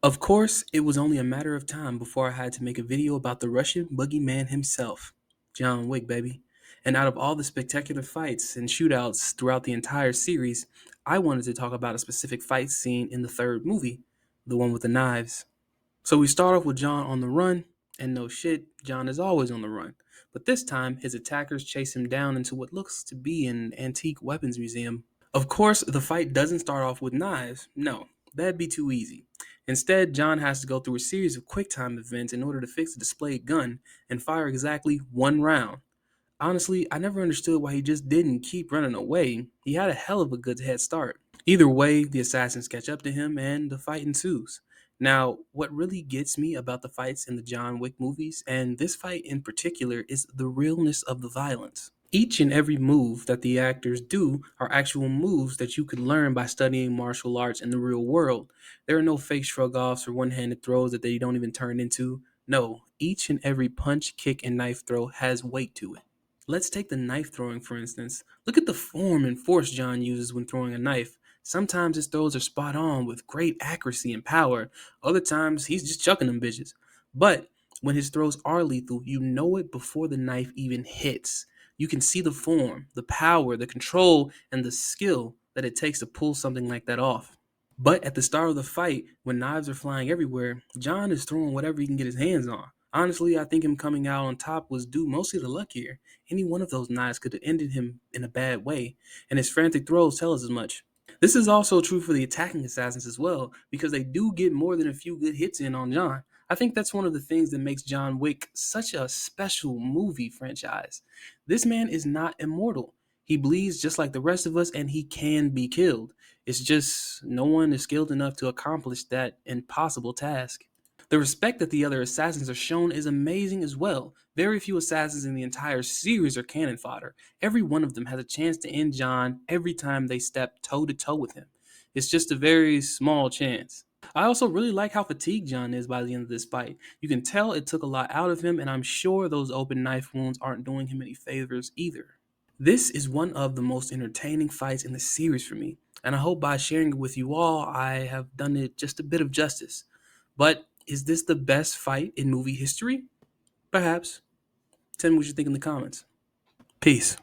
Of course, it was only a matter of time before I had to make a video about the Russian boogeyman himself, John Wick, baby. And out of all the spectacular fights and shootouts throughout the entire series, I wanted to talk about a specific fight scene in the third movie, the one with the knives. So we start off with John on the run, and no shit, John is always on the run. But this time, his attackers chase him down into what looks to be an antique weapons museum. Of course, the fight doesn't start off with knives. No, that'd be too easy. Instead, John has to go through a series of quick time events in order to fix the displayed gun and fire exactly one round. Honestly, I never understood why he just didn't keep running away. He had a hell of a good head start. Either way, the assassins catch up to him and the fight ensues. Now, what really gets me about the fights in the John Wick movies, and this fight in particular, is the realness of the violence. Each and every move that the actors do are actual moves that you could learn by studying martial arts in the real world. There are no fake shrug offs or one handed throws that they don't even turn into. No, each and every punch, kick, and knife throw has weight to it. Let's take the knife throwing for instance. Look at the form and force John uses when throwing a knife. Sometimes his throws are spot on with great accuracy and power. Other times he's just chucking them bitches. But when his throws are lethal, you know it before the knife even hits. You can see the form, the power, the control, and the skill that it takes to pull something like that off. But at the start of the fight, when knives are flying everywhere, John is throwing whatever he can get his hands on. Honestly, I think him coming out on top was due mostly to luck here. Any one of those knives could have ended him in a bad way, and his frantic throws tell us as much. This is also true for the attacking assassins as well, because they do get more than a few good hits in on John. I think that's one of the things that makes John Wick such a special movie franchise. This man is not immortal. He bleeds just like the rest of us, and he can be killed. It's just no one is skilled enough to accomplish that impossible task. The respect that the other assassins are shown is amazing as well. Very few assassins in the entire series are cannon fodder. Every one of them has a chance to end John every time they step toe to toe with him. It's just a very small chance. I also really like how fatigued John is by the end of this fight. You can tell it took a lot out of him, and I'm sure those open knife wounds aren't doing him any favors either. This is one of the most entertaining fights in the series for me, and I hope by sharing it with you all, I have done it just a bit of justice. But is this the best fight in movie history? Perhaps. Tell me what you think in the comments. Peace.